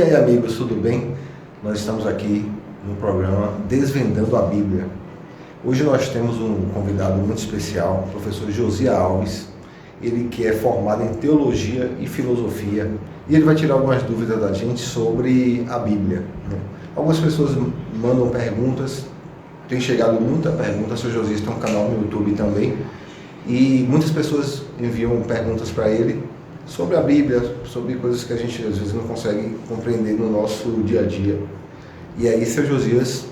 aí, amigos, tudo bem? Nós estamos aqui no programa Desvendando a Bíblia. Hoje nós temos um convidado muito especial, o professor Josias Alves, ele que é formado em Teologia e Filosofia, e ele vai tirar algumas dúvidas da gente sobre a Bíblia. Algumas pessoas mandam perguntas, tem chegado muita pergunta, o Sr. Josias tem um canal no YouTube também, e muitas pessoas enviam perguntas para ele sobre a Bíblia, sobre coisas que a gente às vezes não consegue compreender no nosso dia a dia. E aí, Sr. Josias,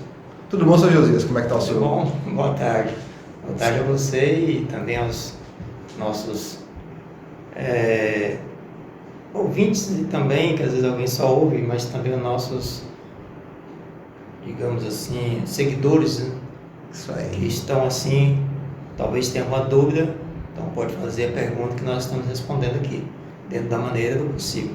tudo bom, Sr. Josias? Como é que está o senhor? Bom, boa tarde. Boa tarde a você e também aos nossos ouvintes também, que às vezes alguém só ouve, mas também os nossos, digamos assim, seguidores, né? Isso aí. Que estão assim, talvez tenham uma dúvida, então pode fazer a pergunta que nós estamos respondendo aqui, dentro da maneira do possível.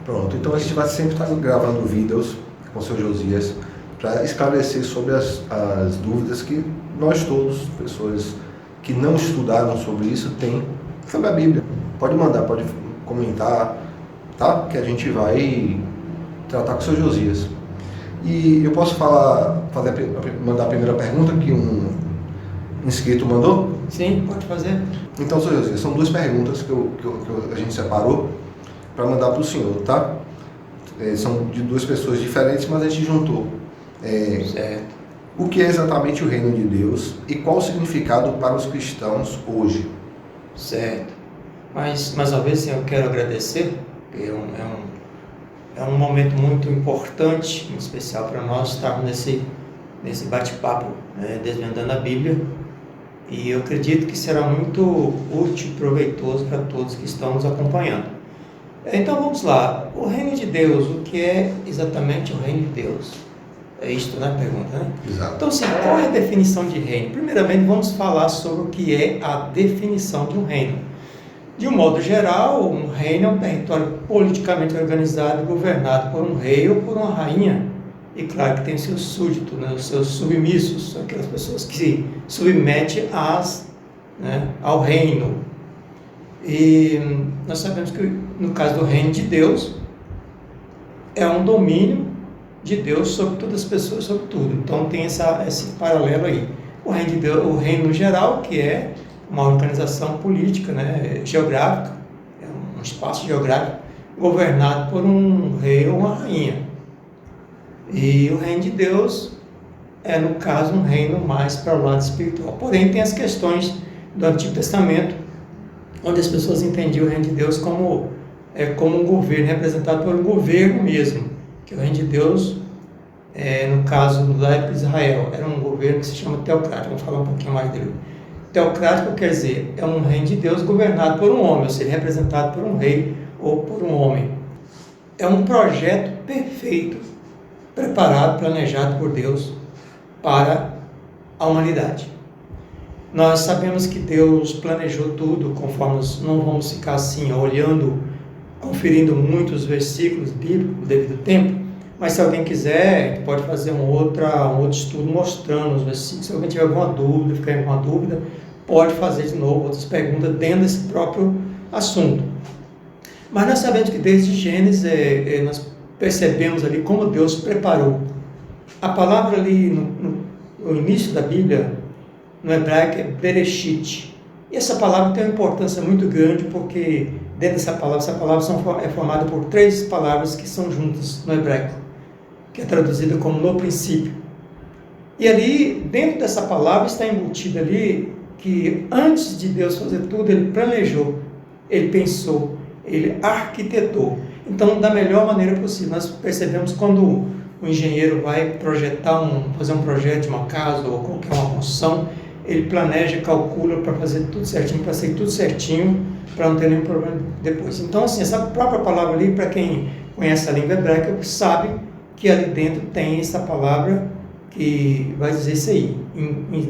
Pronto, então a gente vai sempre estar gravando vídeos com o Sr. Josias para esclarecer sobre as dúvidas que nós todos, pessoas que não estudaram sobre isso, têm sobre a Bíblia. Pode mandar, pode comentar, tá? Que a gente vai tratar com o Sr. Josias. E eu posso mandar a primeira pergunta que um inscrito mandou? Sim, pode fazer. Então, Sr. Josias, são duas perguntas que a gente separou para mandar para o senhor, tá? São de duas pessoas diferentes, mas a gente juntou. Certo. O que é exatamente o reino de Deus e qual o significado para os cristãos hoje? Certo. Mas, mais uma vez, eu quero agradecer, porque é um momento muito importante, em especial para nós estarmos nesse bate-papo, desvendando a Bíblia, e eu acredito que será muito útil e proveitoso para todos que estão nos acompanhando. Então vamos lá, o reino de Deus, o que é exatamente o reino de Deus? É isto, né, a pergunta, né? Exato. Então, assim, qual é a definição de reino? Primeiramente, vamos falar sobre o que é a definição de um reino. De um modo geral, um reino é um território politicamente organizado e governado por um rei ou por uma rainha. E claro que tem seus súditos, né, os seus submissos, aquelas pessoas que se submetem ao reino. E nós sabemos que no caso do reino de Deus, é um domínio de Deus sobre todas as pessoas, sobre tudo. Então tem esse paralelo aí. O reino de Deus, o reino no geral, que é uma organização política, né, geográfica, é um espaço geográfico governado por um rei ou uma rainha. E o reino de Deus é, no caso, um reino mais para o lado espiritual. Porém, tem as questões do Antigo Testamento, onde as pessoas entendiam o reino de Deus como um governo, representado por um governo mesmo, que o reino de Deus, no caso do época de Israel, era um governo que se chama teocrático. Vamos falar um pouquinho mais dele. Teocrático quer dizer, é um reino de Deus governado por um homem, ou seja, representado por um rei ou por um homem. É um projeto perfeito, preparado, planejado por Deus para a humanidade. Nós sabemos que Deus planejou tudo, conforme nós não vamos ficar assim, olhando, conferindo muitos versículos bíblicos devido ao tempo, mas se alguém quiser, pode fazer um outro estudo mostrando os versículos. Se alguém tiver alguma dúvida, ficar com alguma dúvida, pode fazer de novo outras perguntas dentro desse próprio assunto. Mas nós sabemos que desde Gênesis, nós percebemos ali como Deus preparou. A palavra ali no início da Bíblia, no hebraico, é Bereshit. E essa palavra tem uma importância muito grande, porque dentro dessa palavra é formada por três palavras que são juntas no hebraico, que é traduzida como no princípio. E ali, dentro dessa palavra, está embutido ali que antes de Deus fazer tudo, Ele planejou, Ele pensou, Ele arquitetou. Então, da melhor maneira possível. Nós percebemos quando o engenheiro vai fazer um projeto de uma casa ou qualquer uma construção, ele planeja, calcula para fazer tudo certinho, para sair tudo certinho, para não ter nenhum problema depois. Então, assim, essa própria palavra ali, para quem conhece a língua hebraica, sabe que ali dentro tem essa palavra que vai dizer isso aí,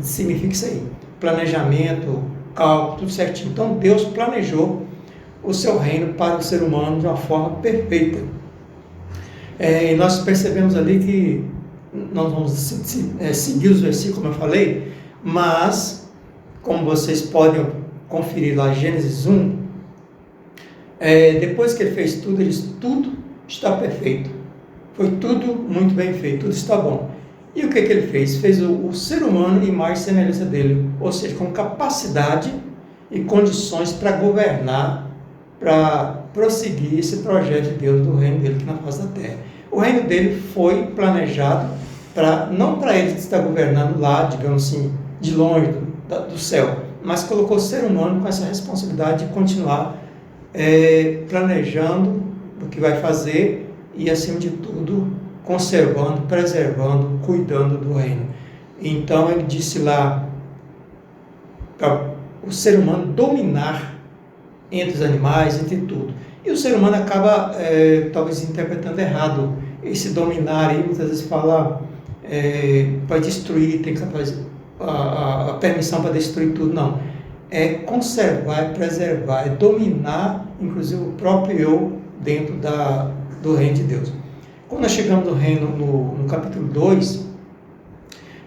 significa isso aí. Planejamento, cálculo, tudo certinho. Então, Deus planejou o seu reino para o ser humano de uma forma perfeita. E nós percebemos ali que nós vamos seguir os versículos, como eu falei, mas, como vocês podem conferir lá, Gênesis 1, depois que ele fez tudo, tudo está perfeito. Foi tudo muito bem feito, tudo está bom. E o que ele fez? Fez o ser humano imagem e semelhança dele, ou seja, com capacidade e condições para governar, para prosseguir esse projeto de Deus, do reino dele aqui na face da terra. O reino dele foi planejado não para ele estar governando lá, digamos assim, de longe do céu, mas colocou o ser humano com essa responsabilidade de continuar planejando o que vai fazer e, acima de tudo, conservando, preservando, cuidando do reino. Então ele disse lá para o ser humano dominar entre os animais, entre tudo. E o ser humano acaba talvez interpretando errado esse dominar aí, muitas vezes fala para destruir, tem a permissão para destruir tudo. Não. É conservar, é preservar, é dominar, inclusive, o próprio eu dentro do reino de Deus. Quando nós chegamos no reino, no capítulo 2,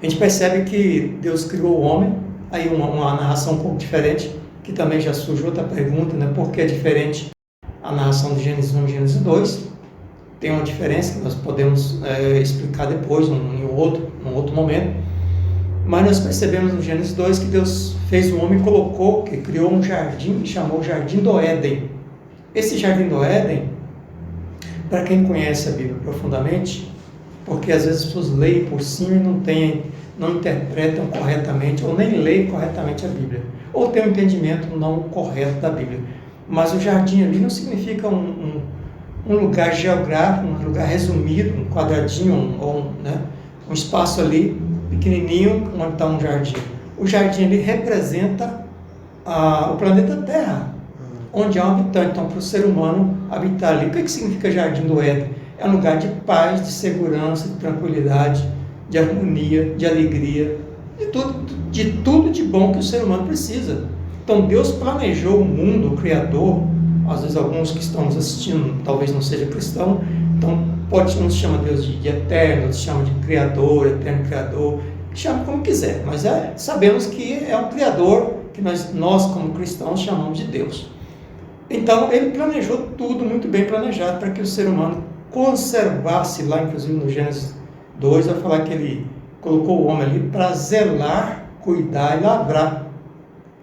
a gente percebe que Deus criou o homem, aí uma narração um pouco diferente, que também já surgiu outra pergunta, né? Por que é diferente a narração de Gênesis 1 e Gênesis 2? Tem uma diferença que nós podemos explicar depois, num outro momento. Mas nós percebemos no Gênesis 2 que Deus fez o homem e que criou um jardim e chamou o Jardim do Éden. Esse Jardim do Éden, para quem conhece a Bíblia profundamente, porque às vezes as pessoas leem por cima e não interpretam corretamente, ou nem leem corretamente a Bíblia, ou têm um entendimento não correto da Bíblia. Mas o jardim ali não significa um lugar geográfico, um lugar resumido, um quadradinho, um espaço ali pequenininho onde está um jardim. O jardim ali representa o planeta Terra, onde há um habitante. Então, para o ser humano habitar ali, o que significa Jardim do Éden? É um lugar de paz, de segurança, de tranquilidade, de harmonia, de alegria, de tudo de bom que o ser humano precisa. Então, Deus planejou o mundo, o Criador. Às vezes alguns que estão nos assistindo talvez não seja cristão, então não se chama Deus de eterno, se chama de Criador, eterno Criador, chama como quiser, mas sabemos que é um Criador que nós como cristãos chamamos de Deus. Então ele planejou tudo muito bem planejado para que o ser humano conservasse lá, inclusive no Gênesis 2, vai falar que ele colocou o homem ali para zelar, cuidar e lavrar.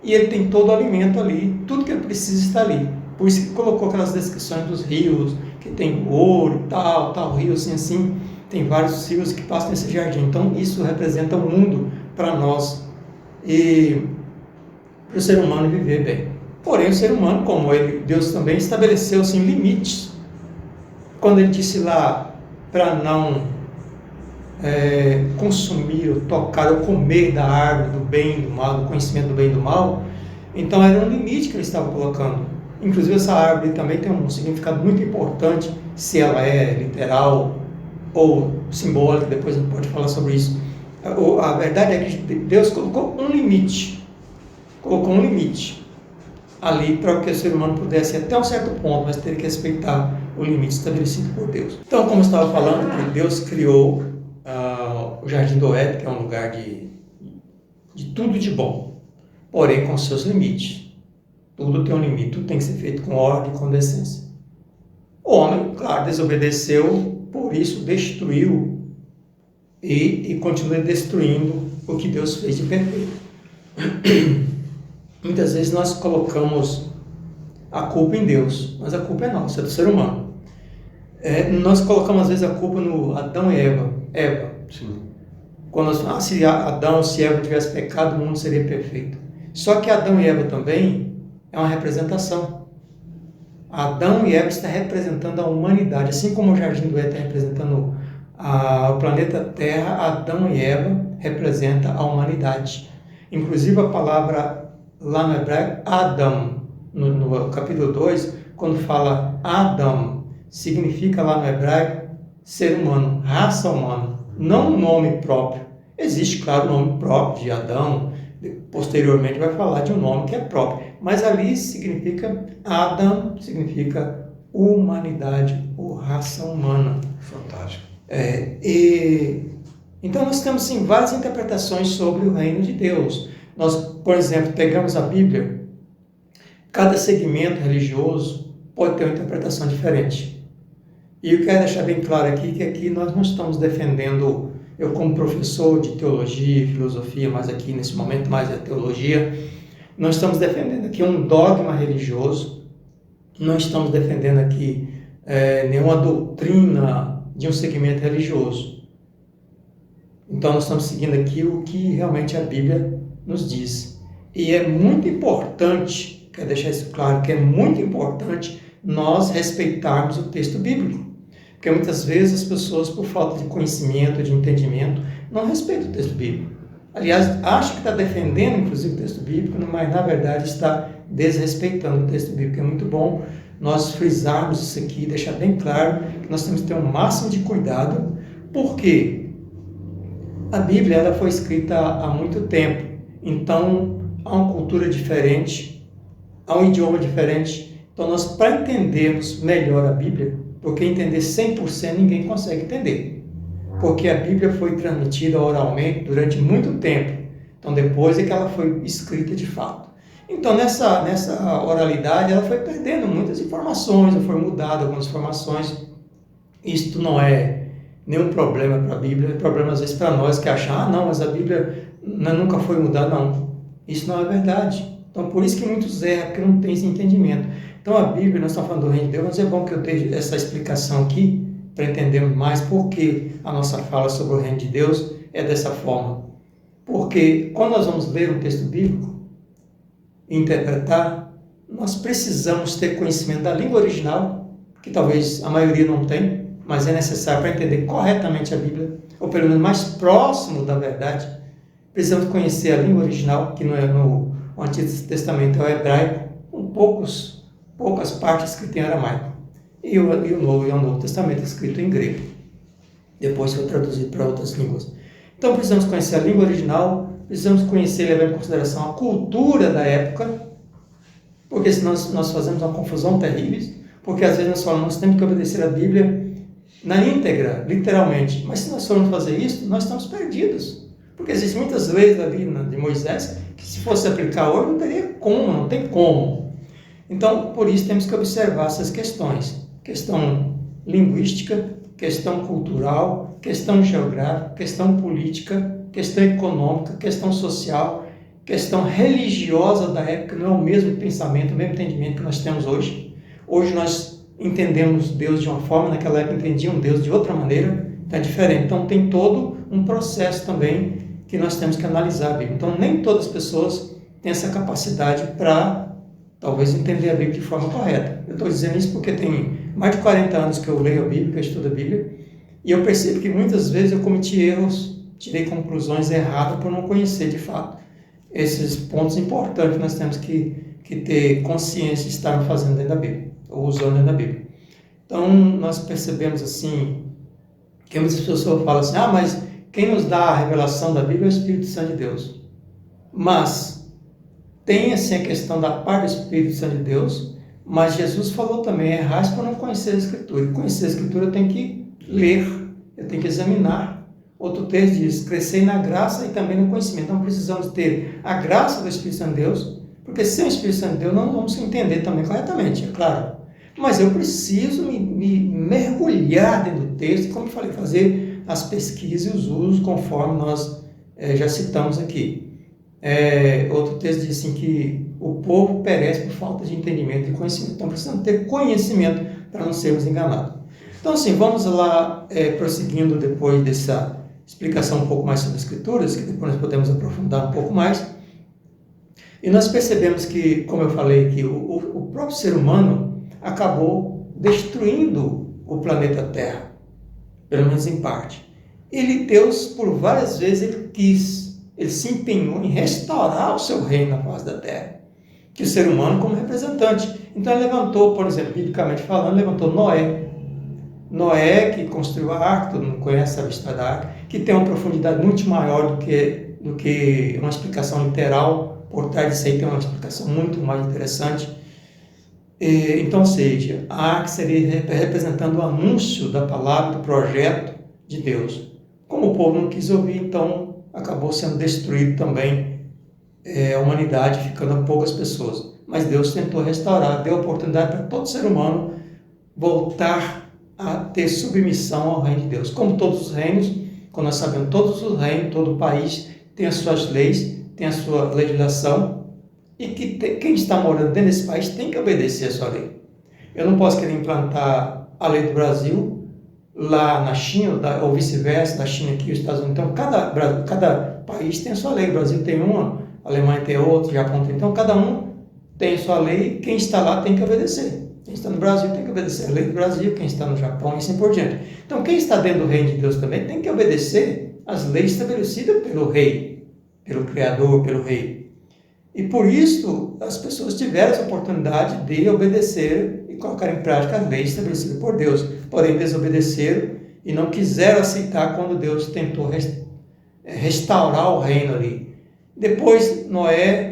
E ele tem todo o alimento ali, tudo que ele precisa está ali. Por isso que colocou aquelas descrições dos rios, que tem ouro, tal rio, assim, tem vários rios que passam nesse jardim. Então isso representa o mundo para nós e para o ser humano viver bem. Porém o ser humano, como Deus também estabeleceu assim, limites. Quando ele disse lá para não consumir, ou tocar, ou comer da árvore do bem e do mal, do conhecimento do bem e do mal, então era um limite que ele estava colocando. Inclusive essa árvore também tem um significado muito importante, se ela é literal ou simbólica, depois a gente pode falar sobre isso. A verdade é que Deus colocou um limite ali para que o ser humano pudesse ir até um certo ponto, mas teria que respeitar o limite estabelecido por Deus. Então, como eu estava falando, que Deus criou o Jardim do Éden, que é um lugar de tudo de bom, porém com seus limites. Tudo tem um limite, tudo tem que ser feito com ordem e com decência. O homem, claro, desobedeceu, por isso destruiu e continua destruindo o que Deus fez de perfeito. Muitas vezes nós colocamos a culpa em Deus, mas a culpa é nossa, é do ser humano. Nós colocamos às vezes a culpa no Adão e Eva. Sim. Quando se Adão, se Eva tivesse pecado, o mundo seria perfeito. Só que Adão e Eva também é uma representação. Adão e Eva está representando a humanidade, assim como o Jardim do Éden está representando o planeta Terra, Adão e Eva representa a humanidade. Inclusive a palavra lá no hebraico, Adam, no capítulo 2, quando fala Adam, significa lá no hebraico ser humano, raça humana, não um nome próprio. Existe, claro, o nome próprio de Adão, posteriormente vai falar de um nome que é próprio, mas ali significa Adam, significa humanidade ou raça humana. Fantástico. Então nós temos sim várias interpretações sobre o reino de Deus. Nós, por exemplo, pegamos a Bíblia, cada segmento religioso pode ter uma interpretação diferente. E eu quero deixar bem claro aqui que aqui nós não estamos defendendo, eu como professor de teologia e filosofia, mas aqui nesse momento mais é teologia, não estamos defendendo aqui um dogma religioso, não estamos defendendo aqui nenhuma doutrina de um segmento religioso. Então nós estamos seguindo aqui o que realmente a Bíblia nos diz. E é muito importante, quero deixar isso claro, que é muito importante nós respeitarmos o texto bíblico. Porque muitas vezes as pessoas, por falta de conhecimento, de entendimento, não respeitam o texto bíblico. Aliás, acha que está defendendo, inclusive, o texto bíblico, mas na verdade está desrespeitando o texto bíblico. É muito bom nós frisarmos isso aqui, deixar bem claro que nós temos que ter um máximo de cuidado, porque a Bíblia ela foi escrita há muito tempo, então há uma cultura diferente, há um idioma diferente. Então nós, para entendermos melhor a Bíblia, porque entender 100% ninguém consegue entender, porque a Bíblia foi transmitida oralmente durante muito tempo, então depois é que ela foi escrita de fato. Então nessa oralidade ela foi perdendo muitas informações, foi mudada algumas informações. Isto não é nenhum problema para a Bíblia, é problema às vezes para nós que acham, não, mas a Bíblia nunca foi mudada, não. Isso não é verdade. Então por isso que muitos erram, porque não tem esse entendimento. Então a Bíblia, nós estamos falando do reino de Deus, mas é bom que eu dê essa explicação aqui, para entendermos mais por que a nossa fala sobre o reino de Deus é dessa forma. Porque quando nós vamos ler um texto bíblico e interpretar, nós precisamos ter conhecimento da língua original, que talvez a maioria não tem, mas é necessário para entender corretamente a Bíblia, ou pelo menos mais próximo da verdade. Precisamos conhecer a língua original, que não é no Antigo Testamento, é o hebraico, com poucas partes escritas em aramaico. E o Novo Testamento escrito em grego. Depois foi traduzido para outras línguas. Então precisamos conhecer a língua original, precisamos conhecer e levar em consideração a cultura da época, porque senão nós fazemos uma confusão terrível, porque às vezes nós falamos, nós temos que obedecer a Bíblia na íntegra, literalmente. Mas se nós formos fazer isso, nós estamos perdidos. Porque existem muitas leis da Bíblia de Moisés que se fosse aplicar hoje não teria como, não tem como. Então, por isso temos que observar essas questões. Questão linguística, questão cultural, questão geográfica, questão política, questão econômica, questão social, questão religiosa da época, não é o mesmo pensamento, o mesmo entendimento que nós temos hoje. Hoje nós entendemos Deus de uma forma, naquela época entendiam Deus de outra maneira, então é diferente. Então tem todo um processo também que nós temos que analisar a Bíblia. Então nem todas as pessoas têm essa capacidade para talvez entender a Bíblia de forma correta. Eu estou dizendo isso porque tem mais de 40 anos que eu leio a Bíblia, que eu estudo a Bíblia, e eu percebo que muitas vezes eu cometi erros, tirei conclusões erradas por não conhecer de fato esses pontos importantes que nós temos que ter consciência de estarmos fazendo dentro da Bíblia, ou usando dentro da Bíblia. Então nós percebemos assim, que muitas pessoas falam assim, mas quem nos dá a revelação da Bíblia é o Espírito Santo de Deus. Mas tem assim a questão da parte do Espírito Santo de Deus, mas Jesus falou também, errais por não conhecer a Escritura. E conhecer a Escritura eu tenho que ler, eu tenho que examinar. Outro texto diz, crescei na graça e também no conhecimento. Então precisamos ter a graça do Espírito Santo de Deus, porque sem o Espírito Santo de Deus não vamos entender também corretamente, é claro. Mas eu preciso me mergulhar dentro do texto, como eu falei, fazer as pesquisas e os usos conforme nós já citamos aqui. Outro texto diz assim que o povo perece por falta de entendimento e conhecimento. Então precisamos ter conhecimento para não sermos enganados. Então assim, vamos lá prosseguindo depois dessa explicação um pouco mais sobre as Escrituras, que depois nós podemos aprofundar um pouco mais. E nós percebemos que, como eu falei, que o próprio ser humano acabou destruindo o planeta Terra, pelo menos em parte. Deus, por várias vezes, ele se empenhou em restaurar o seu reino na face da terra, que o ser humano como representante. Então ele levantou, por exemplo, biblicamente falando, levantou Noé, que construiu a arca, todo mundo conhece a história da arca, que tem uma profundidade muito maior do que uma explicação literal. Por trás disso aí tem uma explicação muito mais interessante. Então, ou seja, a arca seria representando o anúncio da palavra, do projeto de Deus. Como o povo não quis ouvir, então acabou sendo destruído também a humanidade, ficando poucas pessoas. Mas Deus tentou restaurar, deu oportunidade para todo ser humano voltar a ter submissão ao reino de Deus. Como todos os reinos, como nós sabemos, todos os reinos, todo o país tem as suas leis, tem a sua legislação, e que quem está morando dentro desse país tem que obedecer a sua lei. Eu não posso querer implantar a lei do Brasil lá na China, ou vice-versa, da China aqui, os Estados Unidos. Então, cada país tem a sua lei. O Brasil tem uma, a Alemanha tem outra, o Japão tem. Então, cada um tem a sua lei, quem está lá tem que obedecer. Quem está no Brasil tem que obedecer a lei do Brasil, quem está no Japão e assim por diante. Então, quem está dentro do reino de Deus também tem que obedecer às leis estabelecidas pelo rei, pelo Criador, pelo rei. E por isso, as pessoas tiveram essa oportunidade de obedecer e colocar em prática as leis estabelecidas por Deus. Porém, desobedeceram e não quiseram aceitar quando Deus tentou restaurar o reino ali. Depois, Noé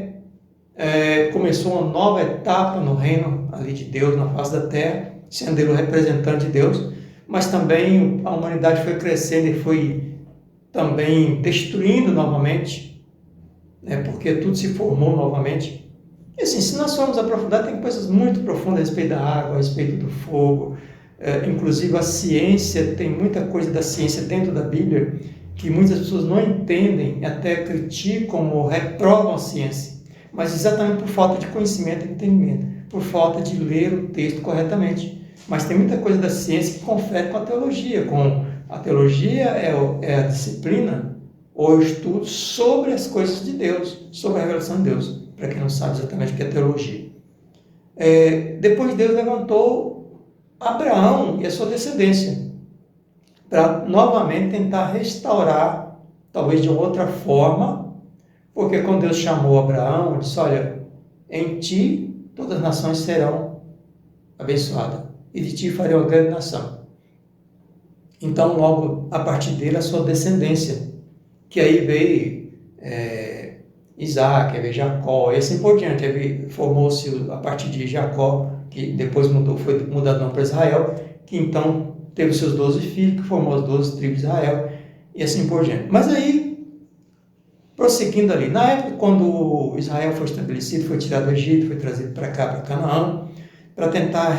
começou uma nova etapa no reino ali de Deus, na face da terra, sendo ele o representante de Deus, mas também a humanidade foi crescendo e foi também destruindo novamente, porque tudo se formou novamente. E assim, se nós formos aprofundar, tem coisas muito profundas a respeito da água, a respeito do fogo, inclusive a ciência, tem muita coisa da ciência dentro da Bíblia que muitas pessoas não entendem, até criticam ou reprovam a ciência, mas exatamente por falta de conhecimento e entendimento, por falta de ler o texto corretamente. Mas tem muita coisa da ciência que confere com a teologia. A teologia é a disciplina ou o estudo sobre as coisas de Deus, sobre a revelação de Deus, para quem não sabe exatamente o que é teologia. Depois Deus levantou Abraão e a sua descendência para novamente tentar restaurar, talvez de outra forma, porque quando Deus chamou Abraão, ele disse, olha, em ti todas as nações serão abençoadas, e de ti farei uma grande nação. Então, logo a partir dele, a sua descendência, que aí veio Isaac, aí veio Jacó, e assim por diante. Formou-se a partir de Jacó, que depois foi mudado o nome para Israel, que então teve seus 12 filhos, que formou as 12 tribos de Israel, e assim por diante. Mas aí, prosseguindo ali, na época quando Israel foi estabelecido, foi tirado do Egito, foi trazido para cá, para Canaã, para tentar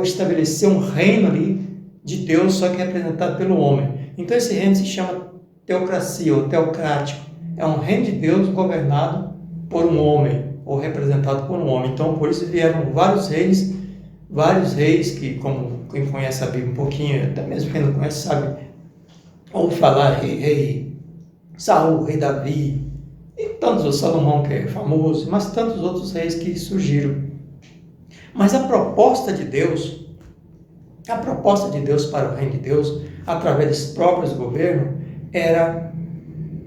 estabelecer um reino ali de Deus, só que representado pelo homem. Então esse reino se chama teocracia ou teocrático. É um reino de Deus governado por um homem, ou representado por um homem. Então por isso vieram vários reis que, como quem conhece a Bíblia um pouquinho, até mesmo quem não conhece sabe, ou falar rei Saul, rei Davi, e tantos outros, Salomão que é famoso, mas tantos outros reis que surgiram. Mas a proposta de Deus para o reino de Deus, através desses próprios governos, era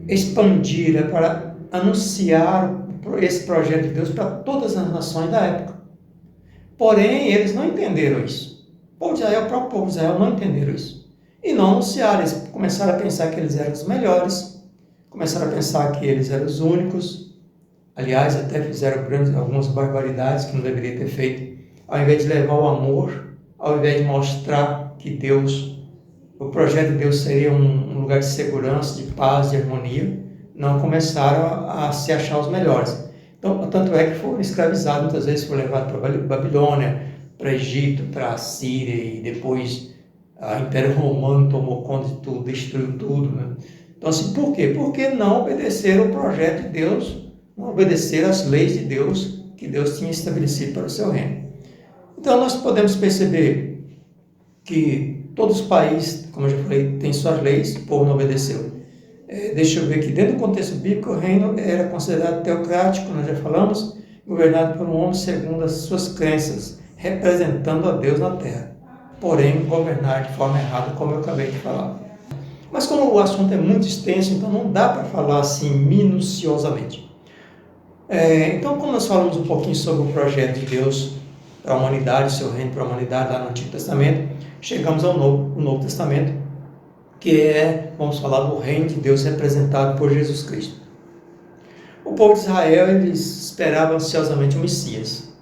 expandir, era para anunciar esse projeto de Deus para todas as nações da época. Porém, eles não entenderam isso. O próprio povo de Israel não entenderam isso. E não anunciaram, eles começaram a pensar que eles eram os melhores, começaram a pensar que eles eram os únicos. Aliás, até fizeram algumas barbaridades que não deveriam ter feito. Ao invés de levar o amor, ao invés de mostrar que o projeto de Deus seria um lugar de segurança, de paz, de harmonia, não começaram a se achar os melhores. Então, tanto é que foram escravizados, muitas vezes foram levados para a Babilônia, para Egito, para a Síria, e depois o Império Romano tomou conta de tudo, destruiu tudo, né? Então, assim, por quê? Porque não obedeceram o projeto de Deus, não obedeceram as leis de Deus que Deus tinha estabelecido para o seu reino. Então, nós podemos perceber que todos os países, como eu já falei, têm suas leis, o povo não obedeceu. Deixa eu ver aqui, dentro do contexto bíblico, o reino era considerado teocrático, nós já falamos, governado por um homem segundo as suas crenças, representando a Deus na terra, porém governar de forma errada, como eu acabei de falar. Mas como o assunto é muito extenso, então não dá para falar assim minuciosamente. Então, como nós falamos um pouquinho sobre o projeto de Deus para a humanidade, seu reino para a humanidade lá no Antigo Testamento, chegamos ao Novo Testamento, que vamos falar do reino de Deus representado por Jesus Cristo. O povo de Israel, eles esperavam ansiosamente o Messias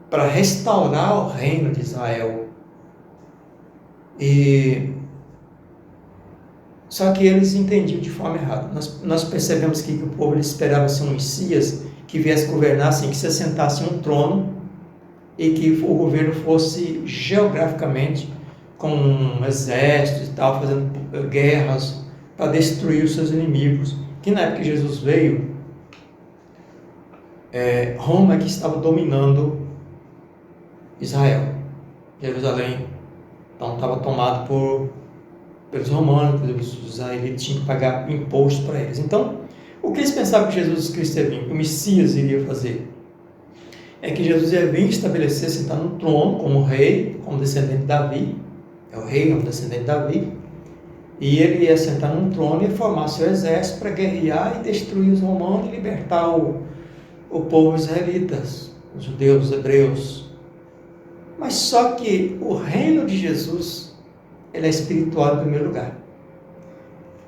para restaurar o reino de Israel. Só que eles entendiam de forma errada. Nós percebemos que o povo esperava ser um Messias que viesse governar assim, que se assentasse em um trono e que o governo fosse geograficamente com exércitos e tal, fazendo guerras para destruir os seus inimigos. Que na época que Jesus veio, Roma que estava dominando Israel. Jerusalém então estava tomado pelos romanos, os israelitas tinham que pagar imposto para eles. Então, o que eles pensavam que Jesus Cristo ia vir, que o Messias iria fazer? É que Jesus ia vir estabelecer, sentar no trono como rei, como descendente de Davi, é o rei, como descendente de Davi, e ele ia sentar num trono e formar seu exército para guerrear e destruir os romanos e libertar o povo israelita, os judeus, os hebreus. Mas só que o reino de Jesus, ele é espiritual em primeiro lugar.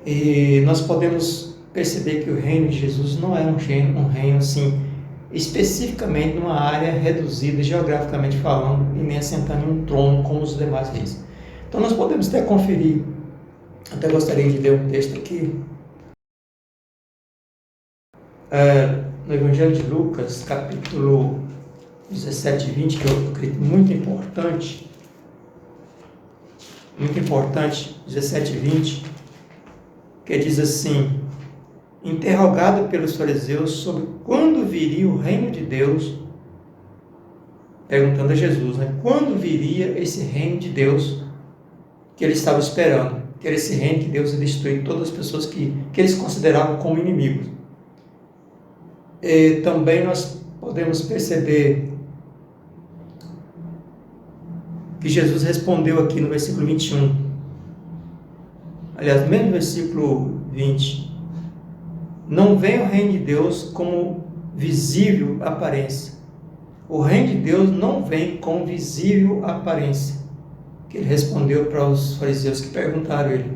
E nós podemos perceber que o reino de Jesus não é um reino assim, especificamente numa área reduzida, geograficamente falando, e nem assentando em um trono como os demais reis. Então nós podemos até conferir, até gostaria de ler um texto aqui, no Evangelho de Lucas, capítulo 17 e 20, que eu acredito muito importante, 17 e 20, que diz assim: interrogado pelos fariseus sobre quando viria o reino de Deus, perguntando a Jesus, quando viria esse reino de Deus que ele estava esperando, que era esse reino que Deus ia destruir todas as pessoas que eles consideravam como inimigos. E também nós podemos perceber que Jesus respondeu aqui no versículo 21, aliás, mesmo no versículo 20, não vem o reino de Deus como visível aparência. O reino de Deus não vem com visível aparência. Que ele respondeu para os fariseus que perguntaram a ele: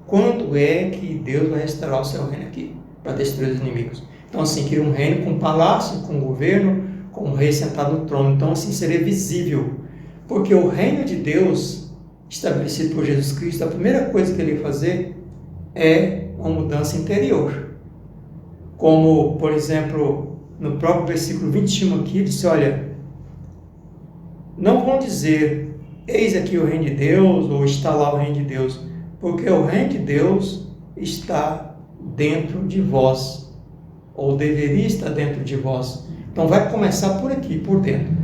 quando é que Deus vai restaurar o seu reino aqui, para destruir os inimigos? Então assim, queria um reino com palácio, com governo, com um rei sentado no trono. Então assim, seria visível. Porque o reino de Deus, estabelecido por Jesus Cristo, a primeira coisa que ele ia fazer é uma mudança interior. Como, por exemplo, no próprio versículo 21 aqui, ele disse: olha, não vão dizer, eis aqui o reino de Deus, ou está lá o reino de Deus, porque o reino de Deus está dentro de vós, ou deveria estar dentro de vós. Então vai começar por aqui, por dentro.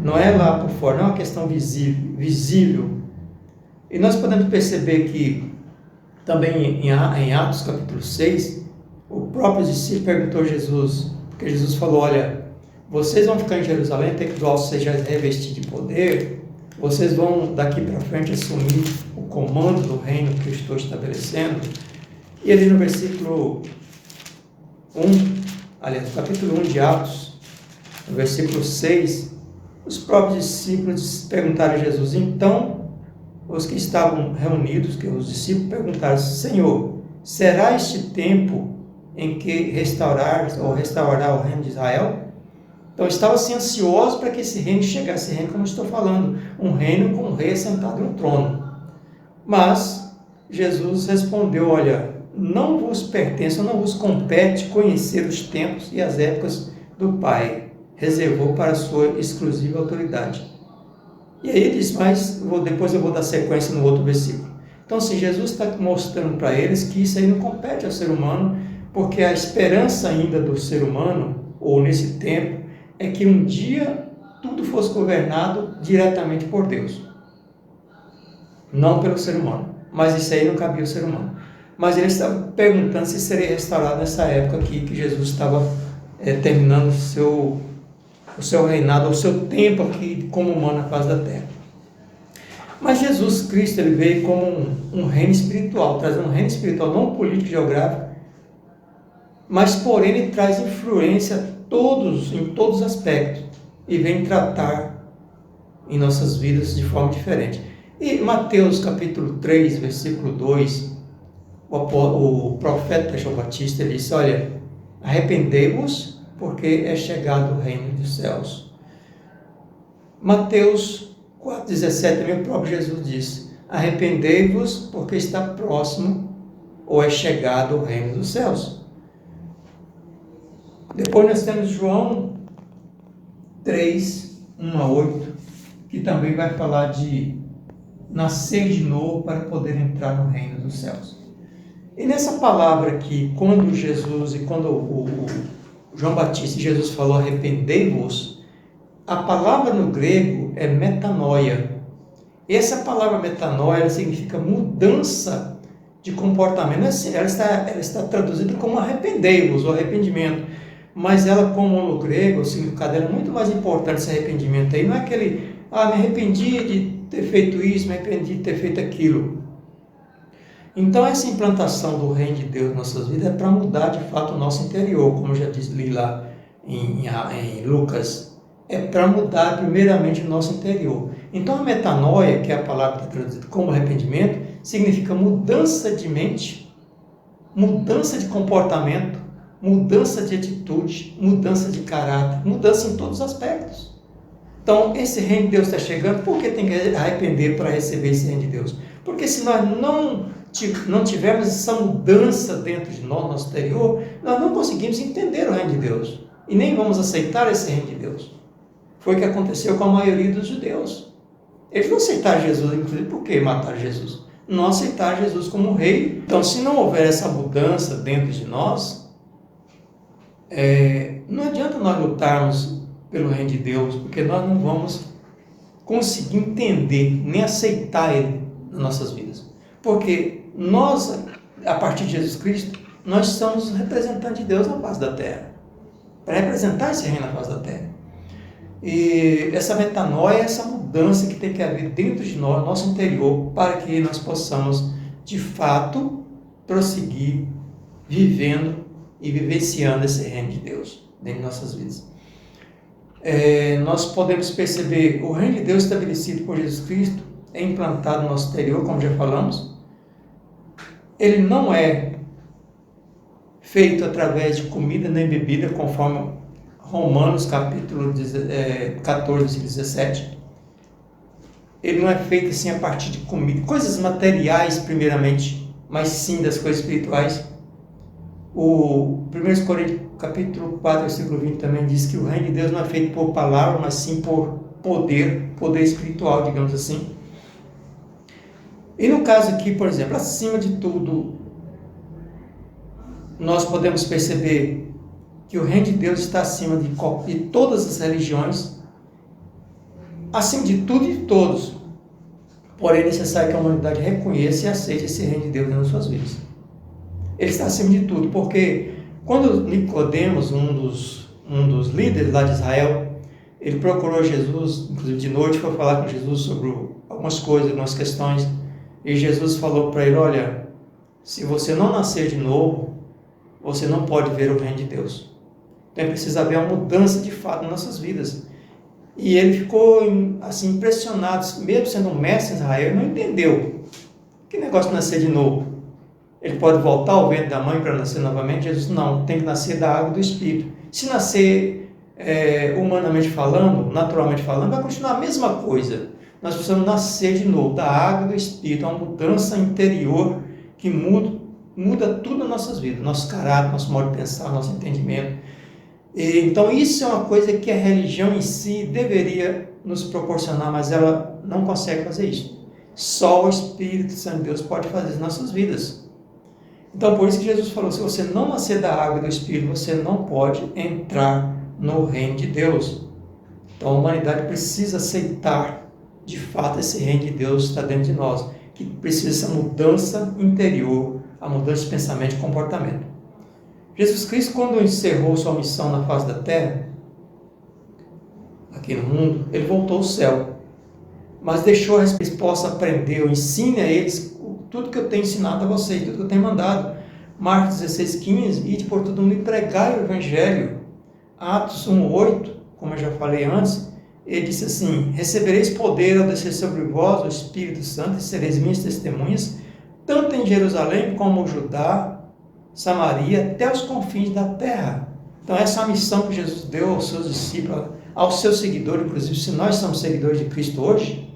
Não é lá por fora, não é uma questão visível. E nós podemos perceber que também em Atos capítulo 6, o próprio discípulo perguntou a Jesus, porque Jesus falou: olha, vocês vão ficar em Jerusalém até que do alto seja revestido de poder, vocês vão daqui para frente assumir o comando do reino que eu estou estabelecendo. E ali no versículo 1, aliás, no capítulo 1 de Atos, no versículo 6, os próprios discípulos perguntaram a Jesus. Então, os que estavam reunidos, que os discípulos perguntaram: Senhor, será este tempo em que restaurará o reino de Israel? Então, estava assim ansioso para que esse reino chegasse, esse reino como eu estou falando, um reino com um rei sentado no trono. Mas Jesus respondeu: olha, não vos pertence, não vos compete conhecer os tempos e as épocas do Pai. Reservou para a sua exclusiva autoridade. E aí ele diz, mas depois eu vou dar sequência no outro versículo. Então, se Jesus está mostrando para eles que isso aí não compete ao ser humano, porque a esperança ainda do ser humano, ou nesse tempo, é que um dia tudo fosse governado diretamente por Deus. Não pelo ser humano. Mas isso aí não cabia ao ser humano. Mas ele estava perguntando se seria restaurado nessa época aqui, que Jesus estava terminando o seu reinado, o seu tempo aqui como humano na face da terra. Mas Jesus Cristo, ele veio como um reino espiritual, trazendo um reino espiritual, não político geográfico, mas porém ele traz influência em todos os aspectos, e vem tratar em nossas vidas de forma diferente. E Mateus capítulo 3, versículo 2, o profeta João Batista, ele disse: olha, arrependei-vos, porque é chegado o reino dos céus. Mateus 4,17, também o próprio Jesus disse: arrependei-vos, porque está próximo, ou é chegado o reino dos céus. Depois nós temos João 3, 1 a 8, que também vai falar de nascer de novo para poder entrar no reino dos céus. E nessa palavra aqui, quando Jesus e quando o João Batista e Jesus falou arrependei-vos, a palavra no grego é metanoia. E essa palavra metanoia ela significa mudança de comportamento. Ela está traduzida como arrependei-vos, ou arrependimento. Mas ela, como no grego, o significado dela é muito mais importante, esse arrependimento aí. Não é aquele, me arrependi de ter feito isso, me arrependi de ter feito aquilo. Então, essa implantação do reino de Deus em nossas vidas é para mudar, de fato, o nosso interior, como eu já li lá em Lucas. É para mudar, primeiramente, o nosso interior. Então, a metanoia, que é a palavra que está traduzida como arrependimento, significa mudança de mente, mudança de comportamento, mudança de atitude, mudança de caráter, mudança em todos os aspectos. Então, esse reino de Deus está chegando, por que tem que arrepender para receber esse reino de Deus? Porque se nós não tivermos essa mudança dentro de nós, no nosso interior, nós não conseguimos entender o reino de Deus. E nem vamos aceitar esse reino de Deus. Foi o que aconteceu com a maioria dos judeus. Eles não aceitaram Jesus, inclusive, por que mataram Jesus? Não aceitaram Jesus como rei. Então, se não houver essa mudança dentro de nós, não adianta nós lutarmos pelo reino de Deus, porque nós não vamos conseguir entender, nem aceitar ele nas nossas vidas. Porque nós, a partir de Jesus Cristo, nós somos representantes de Deus na face da terra. Para representar esse reino na face da terra. E essa metanoia, essa mudança que tem que haver dentro de nós, nosso interior, para que nós possamos, de fato, prosseguir vivendo e vivenciando esse reino de Deus dentro de nossas vidas. Nós podemos perceber o reino de Deus estabelecido por Jesus Cristo é implantado no nosso interior, como já falamos. Ele não é feito através de comida nem bebida, conforme Romanos capítulo 14, versículo 17. Ele não é feito assim a partir de comida, coisas materiais primeiramente, mas sim das coisas espirituais. O 1 Coríntios capítulo 4, versículo 20 também diz que o reino de Deus não é feito por palavra, mas sim por poder espiritual, digamos assim. E no caso aqui, por exemplo, acima de tudo, nós podemos perceber que o reino de Deus está acima de todas as religiões, acima de tudo e de todos. Porém, é necessário que a humanidade reconheça e aceite esse reino de Deus nas suas vidas. Ele está acima de tudo, porque quando Nicodemos, um dos líderes lá de Israel, ele procurou Jesus, inclusive de noite, foi falar com Jesus sobre algumas coisas, algumas questões, e Jesus falou para ele, olha, se você não nascer de novo, você não pode ver o reino de Deus. Então precisa haver uma mudança de fato nas nossas vidas. E ele ficou assim, impressionado, mesmo sendo um mestre em Israel, ele não entendeu. Que negócio de nascer de novo? Ele pode voltar ao ventre da mãe para nascer novamente? Jesus, não, tem que nascer da água e do Espírito. Se nascer humanamente falando, naturalmente falando, vai continuar a mesma coisa. Nós precisamos nascer de novo, da água e do Espírito, é uma mudança interior que muda tudo nas nossas vidas, nosso caráter, nosso modo de pensar, nosso entendimento. Então isso é uma coisa que a religião em si deveria nos proporcionar, mas ela não consegue fazer isso. Só o Espírito Santo de Deus pode fazer isso nas nossas vidas. Então por isso que Jesus falou, se você não nascer da água e do Espírito, você não pode entrar no reino de Deus. Então a humanidade precisa aceitar de fato esse reino de Deus está dentro de nós, que precisa essa mudança interior, a mudança de pensamento e comportamento. Jesus Cristo, quando encerrou sua missão na face da terra, aqui no mundo, ele voltou ao céu, mas deixou a resposta aprender, ensine a eles tudo que eu tenho ensinado a vocês, tudo que eu tenho mandado. Marcos 16:15, ide por todo mundo e pregai o Evangelho. Atos 1:8, como eu já falei antes, ele disse assim, recebereis poder ao descer sobre vós o Espírito Santo e sereis minhas testemunhas, tanto em Jerusalém como no Judá, Samaria, até os confins da terra. Então essa é a missão que Jesus deu aos seus discípulos, aos seus seguidores, inclusive se nós somos seguidores de Cristo hoje,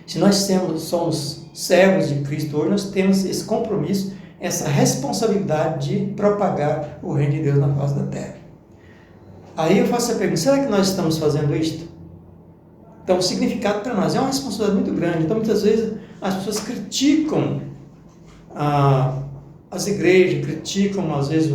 se nós somos servos de Cristo hoje, nós temos esse compromisso, essa responsabilidade de propagar o reino de Deus na face da terra. Aí eu faço a pergunta, será que nós estamos fazendo isto? Então, o significado para nós é uma responsabilidade muito grande. Então, muitas vezes, as pessoas criticam as igrejas, criticam, às vezes,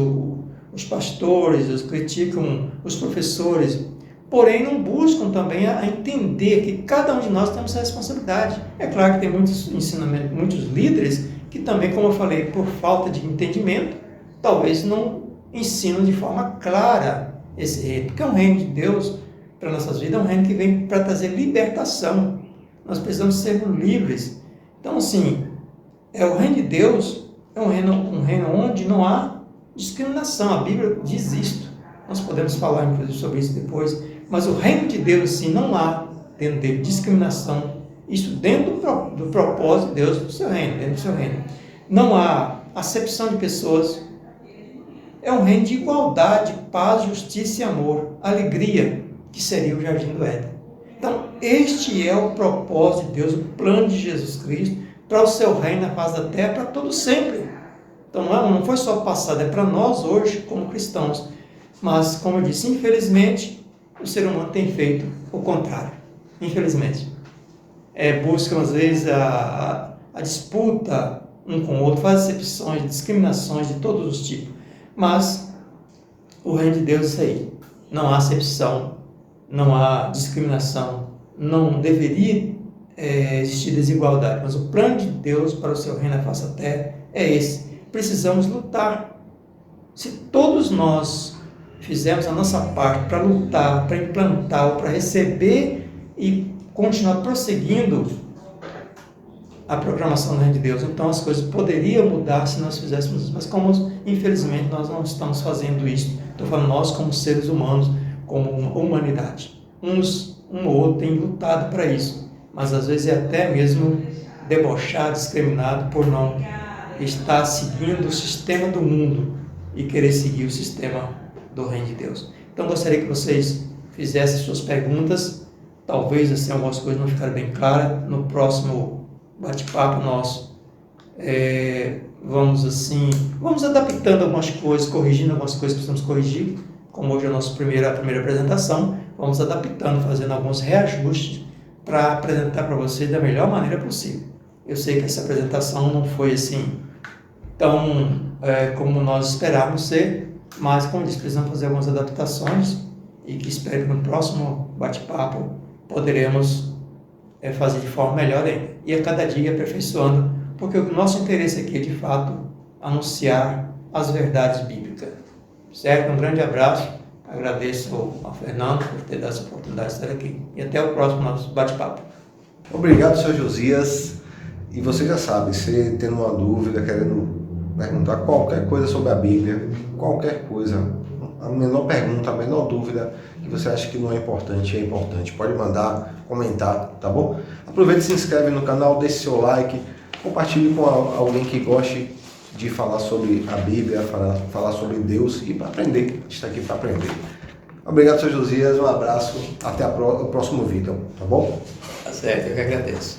os pastores, criticam os professores, porém não buscam também a entender que cada um de nós temos essa responsabilidade. É claro que tem muitos ensinamentos, muitos líderes que também, como eu falei, por falta de entendimento, talvez não ensinam de forma clara esse reino, porque é um reino de Deus para nossas vidas, é um reino que vem para trazer libertação. Nós precisamos ser livres. Então, assim, o reino de Deus é um reino onde não há discriminação. A Bíblia diz isto. Nós podemos falar, inclusive, sobre isso depois. Mas o reino de Deus, sim, não há dentro dele discriminação. Isso dentro do propósito de Deus, do seu reino, dentro do seu reino. Não há acepção de pessoas. É um reino de igualdade, paz, justiça e amor. Alegria, que seria o jardim do Éden. Então, este é o propósito de Deus, o plano de Jesus Cristo para o seu reino na face da terra, para todo sempre. Então, não foi só passado, é para nós hoje, como cristãos. Mas, como eu disse, infelizmente, o ser humano tem feito o contrário. Infelizmente. Buscam, às vezes, a disputa um com o outro, faz acepções, discriminações de todos os tipos. Mas, o reino de Deus é isso aí. Não há acepção, não há discriminação, não deveria existir desigualdade. Mas o plano de Deus para o seu reino na face da terra é esse. Precisamos lutar. Se todos nós fizermos a nossa parte para lutar, para implantar, ou para receber e continuar prosseguindo a programação do reino de Deus, então as coisas poderiam mudar se nós fizéssemos isso. Mas como, infelizmente, nós não estamos fazendo isso. Estou falando nós como seres humanos, como humanidade. Um ou outro tem lutado para isso, mas às vezes é até mesmo debochado, discriminado por não estar seguindo o sistema do mundo e querer seguir o sistema do reino de Deus. Então gostaria que vocês fizessem suas perguntas, talvez assim algumas coisas não ficaram bem claras. No próximo bate-papo nosso, vamos adaptando algumas coisas, corrigindo algumas coisas que precisamos corrigir, como hoje é a nossa primeira apresentação, vamos adaptando, fazendo alguns reajustes para apresentar para vocês da melhor maneira possível. Eu sei que essa apresentação não foi assim tão como nós esperávamos ser, mas, como disse, precisamos fazer algumas adaptações e que espero que no próximo bate-papo poderemos fazer de forma melhor ainda. E a cada dia aperfeiçoando, porque o nosso interesse aqui é, de fato, anunciar as verdades bíblicas. Certo? Um grande abraço. Agradeço ao Fernando por ter dado essa oportunidade de estar aqui. E até o próximo nosso bate-papo. Obrigado, Sr. Josias. E você já sabe, se tendo uma dúvida, querendo perguntar qualquer coisa sobre a Bíblia, qualquer coisa, a menor pergunta, a menor dúvida que você acha que não é importante, pode mandar, comentar, tá bom? Aproveite e se inscreve no canal, deixe seu like, compartilhe com alguém que goste de falar sobre a Bíblia, falar sobre Deus e para aprender. A gente está aqui para aprender. Obrigado, Sr. Josias, um abraço, até o próximo vídeo, tá bom? Tá certo, eu que agradeço.